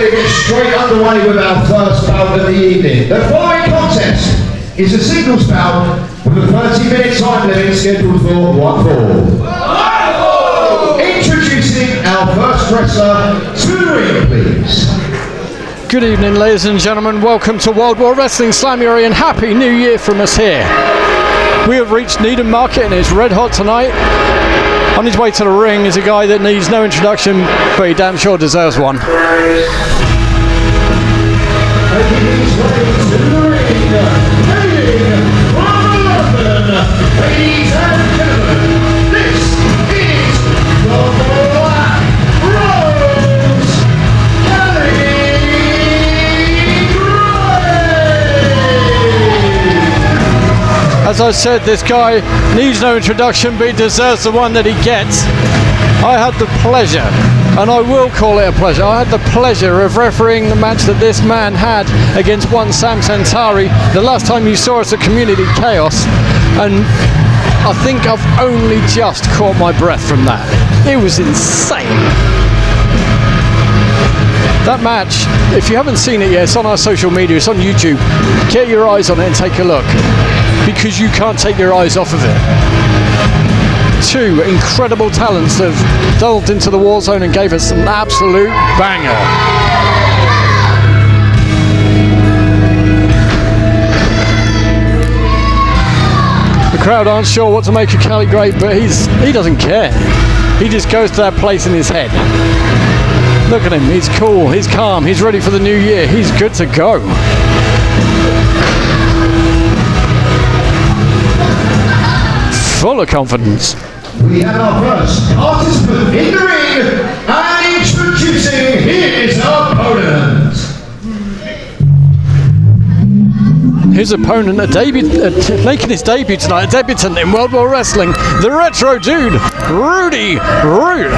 ready to get straight underway with our first bout of the evening. The following contest is a singles bout with a 30-minute time limit scheduled for 1 fall. Introducing our first wrestler to the ring, please. Good evening, ladies and gentlemen. Welcome to World War Wrestling Slamuary and Happy New Year from us here. We have reached Needham Market and it's red hot tonight. On his way to the ring is a guy that needs no introduction, but he damn sure deserves one. Ladies and gentlemen, this is the Black Rose, Cali Gray. As I said, this guy needs no introduction, but he deserves the one that he gets. I had the pleasure, and I will call it a pleasure, I had the pleasure of refereeing the match that this man had against one Sam Santari the last time you saw us at Community Chaos, and I think I've only just caught my breath from that. It was insane. That match, if you haven't seen it yet, it's on our social media, it's on YouTube. Get your eyes on it and take a look, because you can't take your eyes off of it. Two incredible talents that have delved into the war zone and gave us an absolute banger. The crowd aren't sure what to make of Cali Gray, but he doesn't care. He just goes to that place in his head. Look at him, he's cool, he's calm, he's ready for the new year, he's good to go. Full of confidence. We have our first participant in the ring, and introducing his opponent. His opponent, making his debut tonight, a debutant in World War Wrestling, the retro dude, Rudi Root.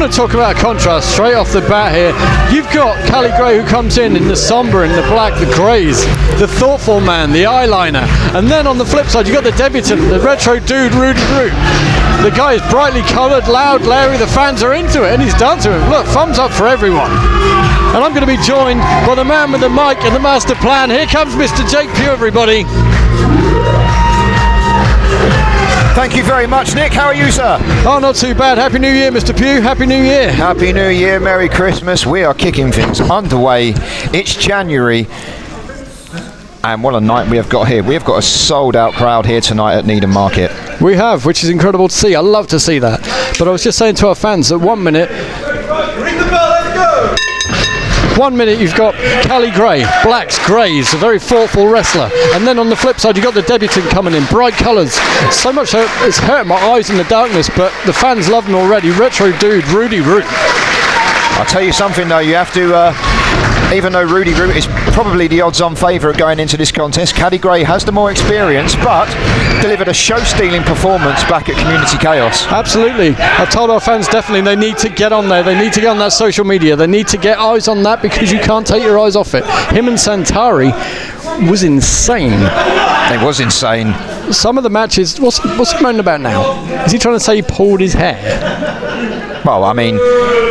Talk about a contrast straight off the bat here. You've got Cali Gray who comes in the somber, in the black, the greys, the thoughtful man, the eyeliner, and then on the flip side you've got the debutant, the retro dude, Rudi Root. The guy is brightly coloured, loud, Larry, the fans are into it, and he's done to him. Look, thumbs up for everyone. And I'm going to be joined by the man with the mic and the master plan. Here comes Mr. Jake Pugh, everybody. Thank you very much, Nick. How are you, sir? Oh, not too bad. Happy New Year, Mr. Pugh. Happy New Year. Happy New Year. Merry Christmas. We are kicking things underway. It's January. And what a night we have got here. We have got a sold-out crowd here tonight at Needham Market. We have, which is incredible to see. I love to see that. But I was just saying to our fans that 1 minute... Ring the bell, let's go! 1 minute you've got Cali Gray, blacks, greys, a very thoughtful wrestler, and then on the flip side you've got the debutant coming in, bright colours, so much it's hurt my eyes in the darkness, but the fans love him already. Retro dude, Rudi Root. I'll tell you something though, you have to, even though Rudi Root is probably the odds-on favourite going into this contest, Cali Gray has the more experience, but delivered a show-stealing performance back at Community Chaos. Absolutely. I've told our fans definitely they need to get on there, they need to get on that social media, they need to get eyes on that because you can't take your eyes off it. Him and Santari was insane. It was insane. Some of the matches, what's he moaning about now? Is he trying to say he pulled his hair? Well, I mean,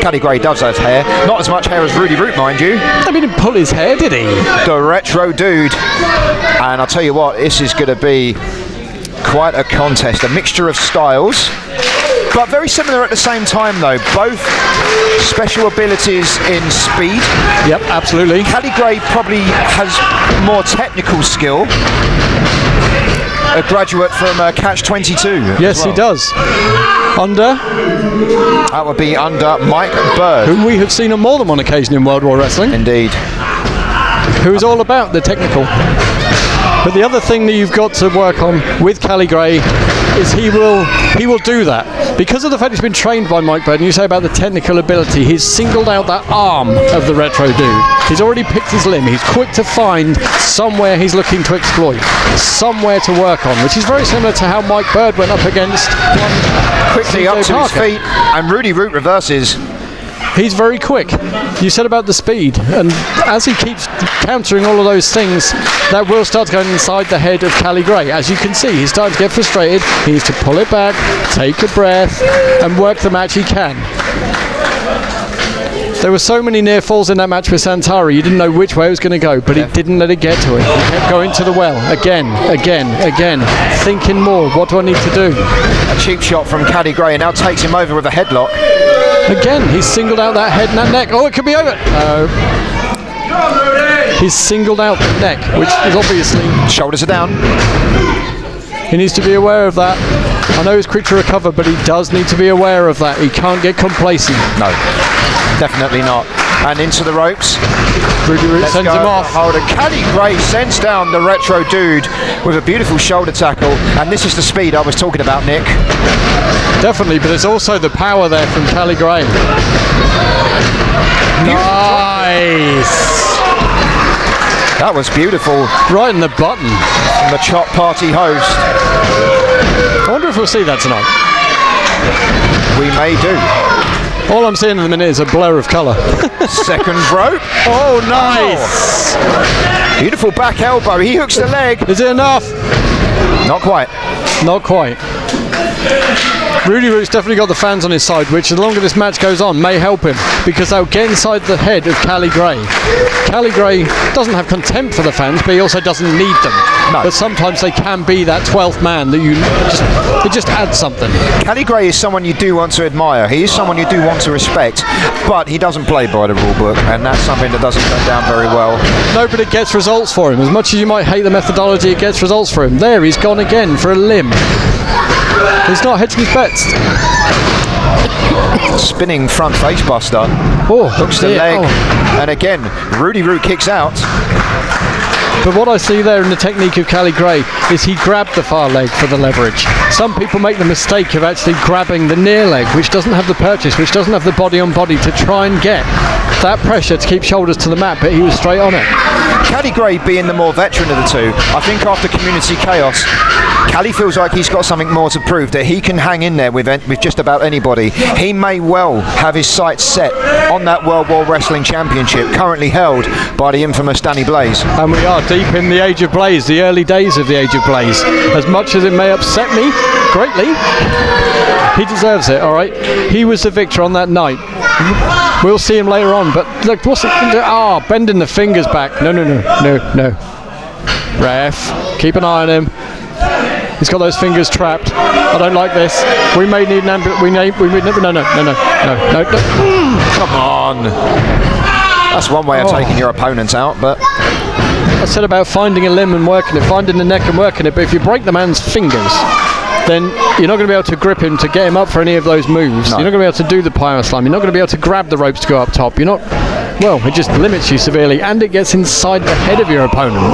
Cali Gray does have hair. Not as much hair as Rudi Root, mind you. I mean, he didn't pull his hair, did he? The retro dude. And I'll tell you what, this is going to be quite a contest. A mixture of styles, but very similar at the same time, though. Both special abilities in speed. Yep, absolutely. Cali Gray probably has more technical skill. A graduate from Catch 22. Yes, well. He does. Under? That would be under Mike Bird. Who we have seen on more than one occasion in World War Wrestling. Indeed. Who is all about the technical. But the other thing that you've got to work on with Cali Gray is he will do that. Because of the fact he's been trained by Mike Bird, and you say about the technical ability, he's singled out that arm of the retro dude. He's already picked his limb. He's quick to find somewhere he's looking to exploit, somewhere to work on, which is very similar to how Mike Bird went up against Quickly up to his feet, and Rudi Root reverses. He's very quick. You said about the speed, and as he keeps countering all of those things, that will start going inside the head of Cali Gray. As you can see, he's starting to get frustrated. He needs to pull it back, take a breath, and work the match he can. There were so many near falls in that match with Santari, you didn't know which way it was going to go, but he didn't let it get to him. He kept going to the well, again, thinking more, what do I need to do? A cheap shot from Cali Gray, and now takes him over with a headlock. Again, he's singled out that head and that neck. Oh, it could be over. No. He's singled out the neck, which is obviously... Shoulders are down. He needs to be aware of that. I know he's quick to recover, but he does need to be aware of that. He can't get complacent. No, definitely not. And into the ropes. Rudi Root sends him off. Holder. Cali Gray sends down the retro dude with a beautiful shoulder tackle. And this is the speed I was talking about, Nick. Definitely, but there's also the power there from Cali Gray. Nice. That was beautiful. Right in the button. From the Chop Party host. I wonder if we'll see that tonight. We may do. All I'm seeing in a minute is a blur of colour. Second rope. Oh, nice. Oh. Beautiful back elbow. He hooks the leg. Is it enough? Not quite. Not quite. Rudi Root's definitely got the fans on his side, which the longer this match goes on may help him, because they'll get inside the head of Cali Gray. Cali Gray doesn't have contempt for the fans, but he also doesn't need them. No. But sometimes they can be that 12th man that it just adds something. Cali Gray is someone you do want to admire. He is someone you do want to respect, but he doesn't play by the rule book, and that's something that doesn't go down very well. No, but it gets results for him. As much as you might hate the methodology, it gets results for him. There, he's gone again for a limb. He's not hedging his bets. Spinning front face buster. Oh, hooks the leg. Oh. And again, Rudi Root kicks out. But what I see there in the technique of Cali Gray is he grabbed the far leg for the leverage. Some people make the mistake of actually grabbing the near leg, which doesn't have the purchase, which doesn't have the body on body to try and get that pressure to keep shoulders to the mat, but he was straight on it. Cali Gray being the more veteran of the two, I think after Community Chaos, Cali feels like he's got something more to prove, that he can hang in there with just about anybody. He may well have his sights set on that World War Wrestling Championship, currently held by the infamous Danny Blaze. And we are deep in the Age of Blaze, the early days of the Age of Blaze. As much as it may upset me greatly, he deserves it, all right? He was the victor on that night. We'll see him later on, but look, what's it? Bending the fingers back. No. Ref, keep an eye on him. He's got those fingers trapped. I don't like this. We may need an ambulance. No. Come on. That's one way of taking your opponent out, but... I said about finding a limb and working it, finding the neck and working it, but if you break the man's fingers, then you're not going to be able to grip him to get him up for any of those moves. No. You're not going to be able to do the pyro slam. You're not going to be able to grab the ropes to go up top. You're not... Well, it just limits you severely, and it gets inside the head of your opponent.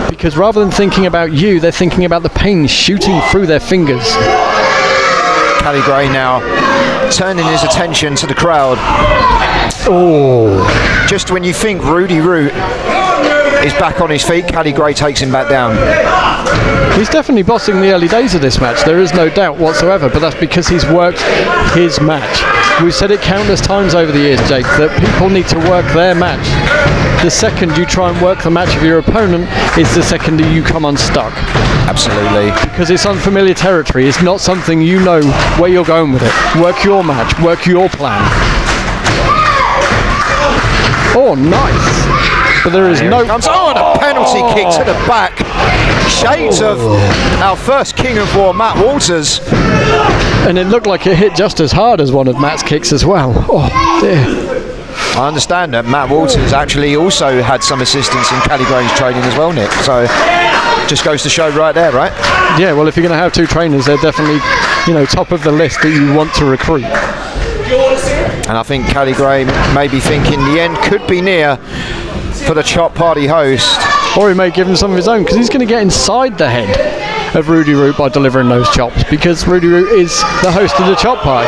Because rather than thinking about you, they're thinking about the pain shooting through their fingers. Cali Gray now turning his attention to the crowd. Oh! Just when you think Rudi Root is back on his feet, Cali Gray takes him back down. He's definitely bossing the early days of this match, there is no doubt whatsoever, but that's because he's worked his match. We've said it countless times over the years, Jake, that people need to work their match. The second you try and work the match of your opponent is the second that you come unstuck. Absolutely. Because it's unfamiliar territory, it's not something you know where you're going with it. Work your match, work your plan. Oh, nice! But there is no... And a penalty kick to the back. Shades of our first King of War, Matt Walters. And it looked like it hit just as hard as one of Matt's kicks as well. Oh, dear. I understand that Matt Walters actually also had some assistance in Cali Gray's training as well, Nick. So, just goes to show right there, right? Yeah, well, if you're going to have two trainers, they're definitely, top of the list that you want to recruit. And I think Cali Gray may be thinking the end could be near for the Chop Party host. Or he may give him some of his own, because he's going to get inside the head. of Rudi Root by delivering those chops, because Rudi Root is the host of the chop pie.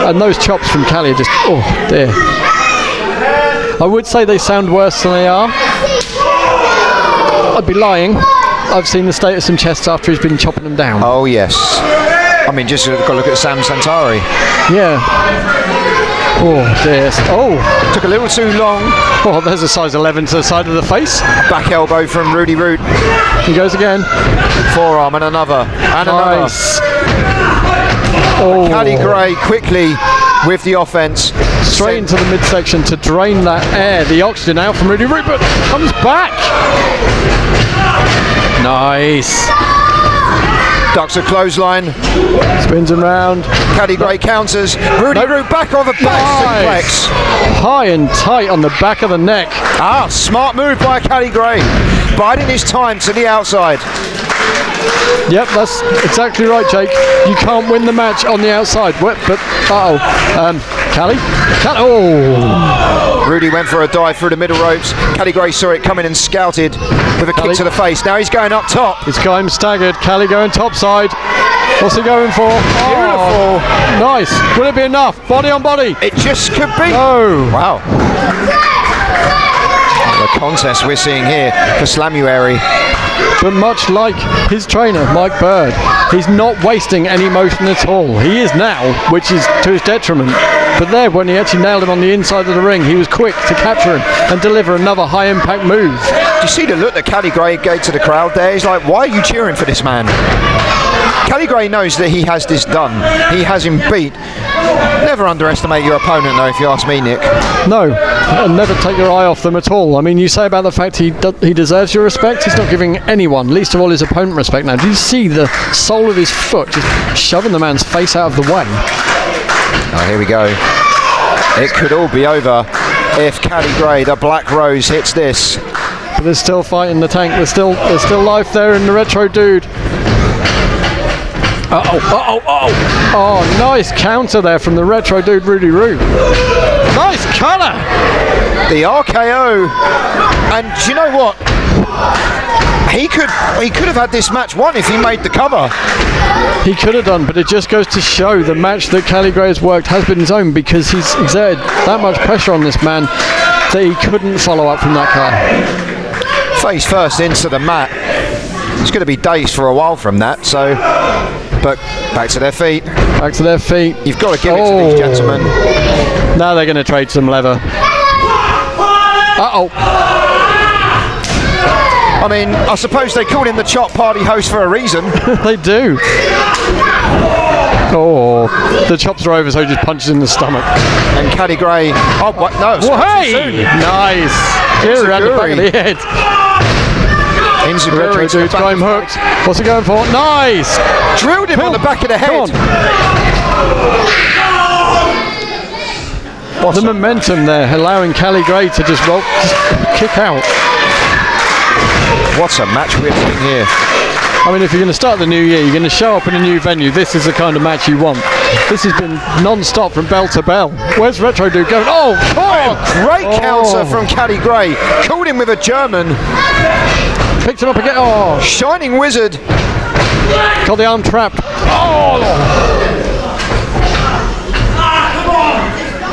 And those chops from Cali are just, oh dear. I would say they sound worse than they are. I'd be lying. I've seen the state of some chests after he's been chopping them down. Oh yes. I mean, just got to look at Sam Santari. Yeah. Oh dear. Oh. Took a little too long. Oh, there's a size 11 to the side of the face. Back elbow from Rudi Root. He goes again. Forearm and another. And nice. Oh. Cali Gray quickly with the offense. Straight into the midsection to drain that air, the oxygen out from Rudi Root, but comes back. Nice. Ducks a clothesline. Spins him round. Cali Gray counters. Rudi Root back on the back suplex. High and tight on the back of the neck. Ah, smart move by Cali Gray. Biding his time to the outside. Yep, that's exactly right, Jake. You can't win the match on the outside. But Cali? Oh! Rudi went for a dive through the middle ropes. Cali Gray saw it coming and scouted with a kick to the face. Now he's going up top. He's got him staggered. Cali going top side. What's he going for? Beautiful. Oh, nice. Will it be enough? Body on body. It just could be. Oh. Wow. The contest we're seeing here for Slamuary. But much like his trainer, Mike Bird, he's not wasting any motion at all. He is now, which is to his detriment. But there, when he actually nailed him on the inside of the ring, he was quick to capture him and deliver another high-impact move. Do you see the look that Cali Gray gave to the crowd there? He's like, why are you cheering for this man? Cali Gray knows that he has this done. He has him beat. Never underestimate your opponent, though, if you ask me, Nick. No, and never take your eye off them at all. I mean, you say about the fact he deserves your respect. He's not giving anyone, least of all his opponent, respect now. Do you see the sole of his foot just shoving the man's face out of the way? Oh, here we go. It could all be over if Cali Gray, the Black Rose, hits this. But there's still fight in the tank. There's still life there in the Retro Dude. Oh, nice counter there from the Retro Dude, Rudi Root. Nice cutter! The RKO. And do you know what? He could have had this match won if he made the cover. He could have done, but it just goes to show the match that Cali Gray has worked has been his own, because he's exerted that much pressure on this man that he couldn't follow up from that car. Face first into the mat. He's going to be dazed for a while from that, so... But back to their feet. Back to their feet. You've got to give it to these gentlemen. Now they're going to trade some leather. Uh-oh. I mean, I suppose they called him the Chop Party host for a reason. They do. Oh, the chops are over, so he just punches in the stomach. And Cali Gray... Oh, what? No. Oh, hey! Nice. Here around the back of the head. Retro Dude's got him hooked. What's he going for? Nice! Drilled him on the back of the head. The momentum there, allowing Cali Gray to just kick out. What a match we're seeing here. I mean, if you're going to start the new year, you're going to show up in a new venue, this is the kind of match you want. This has been non-stop from bell to bell. Where's Retro Dude going? Oh, great counter from Cali Gray. Called him with a German. Picked him up again. Oh, Shining Wizard. Got the arm trapped. Oh!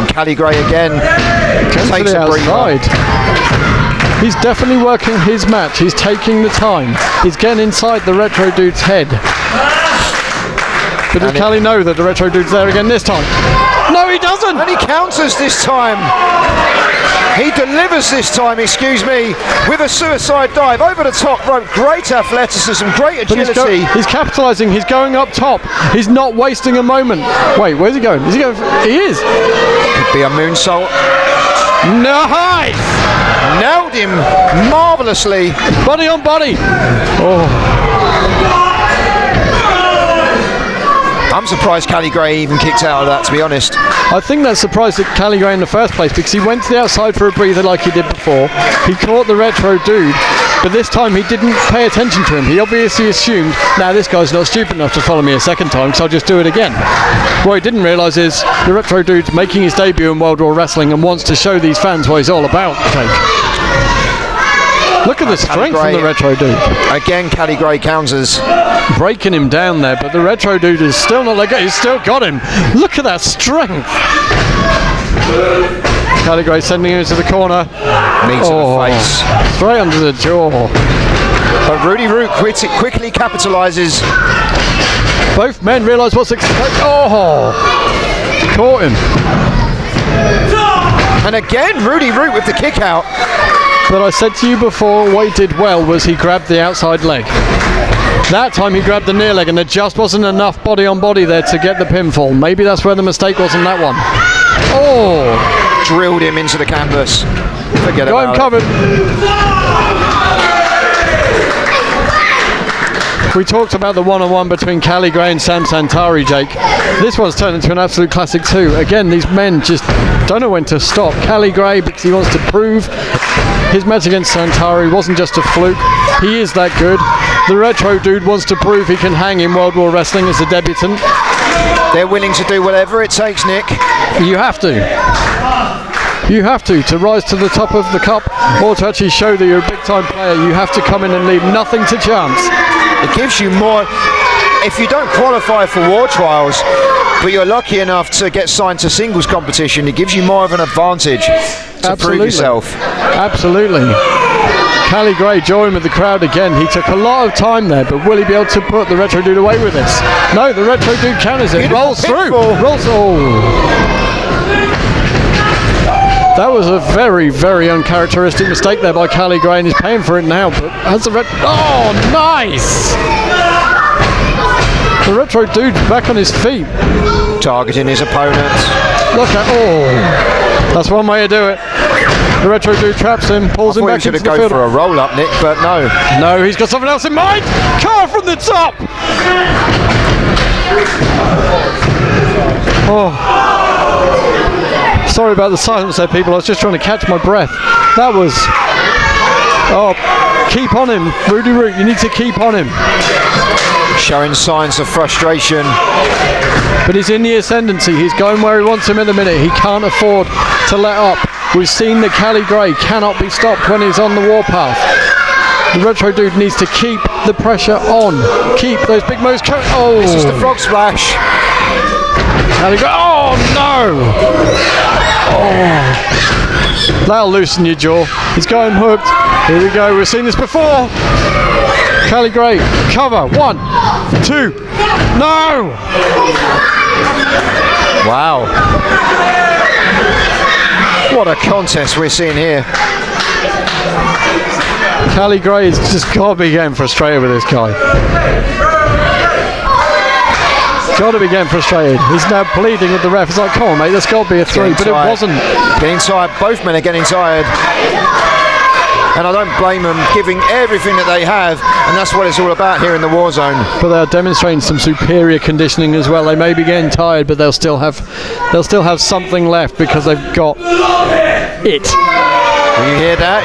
And Cali Gray again takes a breather. He's definitely working his match. He's taking the time. He's getting inside the Retro Dude's head. But does Cali know that the Retro Dude's there again this time? No, he doesn't! And he counters this time. He delivers this time, excuse me, with a suicide dive over the top rope. Great athleticism, great agility. He's capitalising. He's going up top. He's not wasting a moment. Wait, where's he going? Is he going? He is. Could be a moonsault. Nice! Nailed him marvellously. Body on body. Oh. I'm surprised Cali Gray even kicked out of that, to be honest. I think that surprised Cali Gray in the first place, because he went to the outside for a breather like he did before. He caught the Retro Dude, but this time he didn't pay attention to him. He obviously assumed, now this guy's not stupid enough to follow me a second time, so I'll just do it again. What he didn't realise is the Retro Dude's making his debut in World War Wrestling and wants to show these fans what he's all about. Look at the strength from the Retro Dude. Again, Cali Gray counters. Breaking him down there, but the Retro Dude is still not let go. He's still got him. Look at that strength. Cali Gray sending him into the corner. Knee to the face. Straight under the jaw. But Rudi Root quickly capitalises. Both men realise what's expected. Oh! Caught him. And again, Rudi Root with the kick out. But I said to you before, what he did well was he grabbed the outside leg. That time he grabbed the near leg and there just wasn't enough body on body there to get the pinfall. Maybe that's where the mistake was in that one. Oh! Drilled him into the canvas. Forget Got him about covered. it. We talked about the one-on-one between Cali Gray and Sam Santari, Jake. This one's turned into an absolute classic too. Again, these men just don't know when to stop. Cali Gray, because he wants to prove his match against Santari wasn't just a fluke. He is that good. The Retro Dude wants to prove he can hang in World War Wrestling as a debutant. They're willing to do whatever it takes, Nick. You have to. You have to rise to the top of the cup, or to actually show that you're a big-time player. You have to come in and leave nothing to chance. It gives you more. If you don't qualify for war trials, but you're lucky enough to get signed to singles competition, it gives you more of an advantage to prove yourself. Absolutely. Cali Gray joined with the crowd again. He took a lot of time there, but will he be able to put the Retro Dude away with this? No, the Retro Dude counters it. Rolls through. Rolls. Oh. That was a very, very uncharacteristic mistake there by Cali Gray, and he's paying for it now. But has the oh, nice! The Retro Dude back on his feet. Targeting his opponent. Look at, that's one way to do it. The Retro Dude traps him, pulls him back into the field. Go for a roll-up, Nick, but no. No, he's got something else in mind. Car from the top. Oh. Sorry about the silence there, people. I was just trying to catch my breath. That was... Oh, keep on him. Rudi Root, you need to keep on him. Showing signs of frustration. But he's in the ascendancy. He's going where he wants him in a minute. He can't afford to let up. We've seen that Cali Gray cannot be stopped when he's on the warpath. The Retro Dude needs to keep the pressure on. Keep those big moves coming. Oh! This is the frog splash. Cali Gray. Oh, no! Oh. That'll loosen your jaw. He's going hooked. Here we go. We've seen this before. Cali Gray, cover. 1, 2. No! Wow. What a contest we're seeing here. Cali Gray has just got to be getting frustrated with this guy. Got to be getting frustrated. He's now pleading with the ref. It's like, come on, mate, there's got to be a 3, but it wasn't. Getting tired. Both men are getting tired. And I don't blame them, giving everything that they have, and that's what it's all about here in the war zone. But they're demonstrating some superior conditioning as well. They may be getting tired, but they'll still have something left because they've got it. You hear that?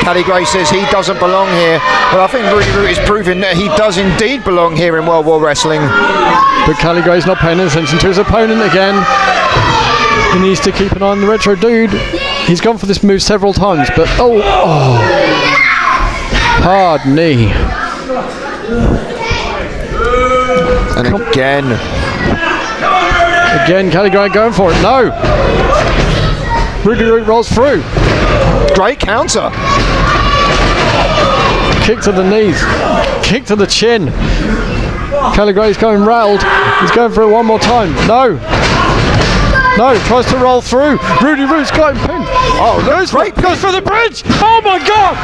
Cali Gray says he doesn't belong here. Well, I think Rudi Root is proving that he does indeed belong here in World War Wrestling. But Cali Gray's not paying attention to his opponent again. He needs to keep an eye on the Retro Dude. He's gone for this move several times, but hard knee. And again, Cali Gray going for it. No. Rudi Root rolls through. Great counter. Kick to the knees. Kick to the chin. Cali Gray's going rattled. He's going for it one more time. No. No, tries to roll through. Rudi Root's got him pinned. Oh, goes for the bridge. Oh my God.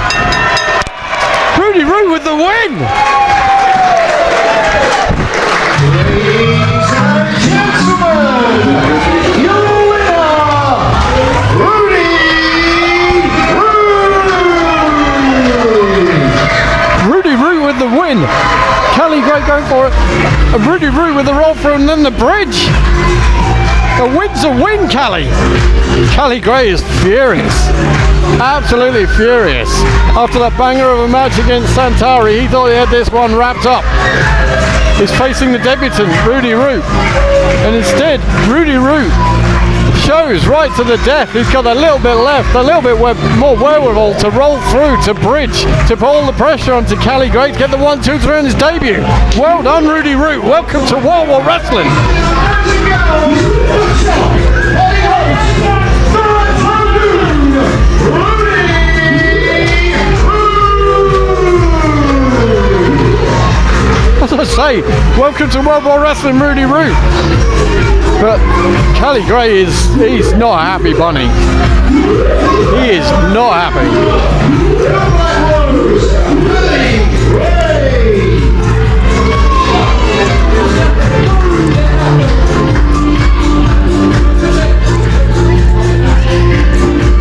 Rudi Root with the win. Ladies and gentlemen, your winner, Rudi Root. Rudi Root with the win. Cali Gray going for it. And Rudi Root with the roll through and then the bridge. A win's a win, Cali. Cali Gray is furious. Absolutely furious. After that banger of a match against Santari, he thought he had this one wrapped up. He's facing the debutant, Rudi Root. And instead, Rudi Root shows right to the death. He's got a little bit left, a little bit more wherewithal to roll through, to bridge, to put all the pressure onto Cali Gray to get the 1-2-3 on his debut. Well done, Rudi Root. Welcome to World War Wrestling. As I say, welcome to World War Wrestling, Rudi Root. But Cali Gray he's not a happy bunny. He is not happy.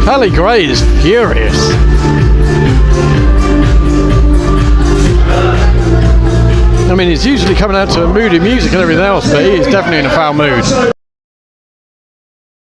Cali Gray is furious. I mean, he's usually coming out to moody music and everything else, but he is definitely in a foul mood.